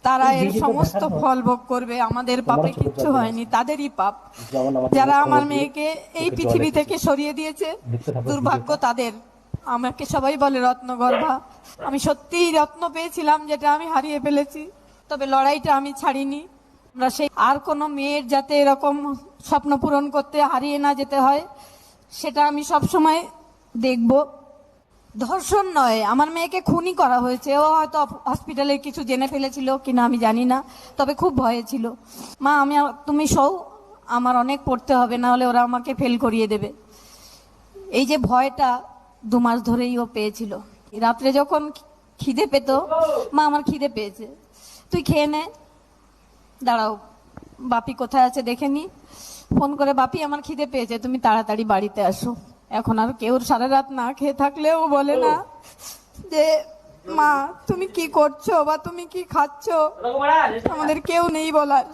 তারা এর সমস্ত ফল ভোগ করবে। আমাদের পাপে কিচ্ছু হয়নি, তাদেরই পাপ। যারা আমার মেয়েকে এই পৃথিবী থেকে সরিয়ে দিয়েছে, দুর্ভাগ্য তাদের। আমাকে সবাই বলে রত্নগর্ভা। আমি সত্যিই রত্ন পেয়েছিলাম, যেটা আমি হারিয়ে ফেলেছি। তবে লড়াইটা আমি ছাড়িনি। আমরা সেই আর কোনো মেয়ের যাতে এরকম স্বপ্ন পূরণ করতে হারিয়ে না যেতে হয়, সেটা আমি সব সময় দেখব। ধর্ষণ নয়, আমার মেয়েকে খুনই করা হয়েছে। ও হয়তো হসপিটালে কিছু জেনে ফেলেছিল কিনা আমি জানি না, তবে খুব ভয়ে ছিল। মা তুমি সও, আমার অনেক পড়তে হবে, না হলে ওরা আমাকে ফেল করিয়ে দেবে। এই যে ভয়টা 2 মাস ধরেই ও পেয়েছিল। রাত্রে যখন খিদে পেত, মা আমার খিদে পেয়েছে, তুই খেয়ে নে, দাঁড়াও বাপি কোথায় আছে দেখে নি। ফোন করে, বাপি আমার খিদে পেয়েছে, তুমি তাড়াতাড়ি বাড়িতে আসো। এখন আর কেউ সারা রাত না খেয়ে থাকলেও বলে না যে মা তুমি কি করছো বা তুমি কি খাচ্ছো, আমাদের কেউ নেই বলার।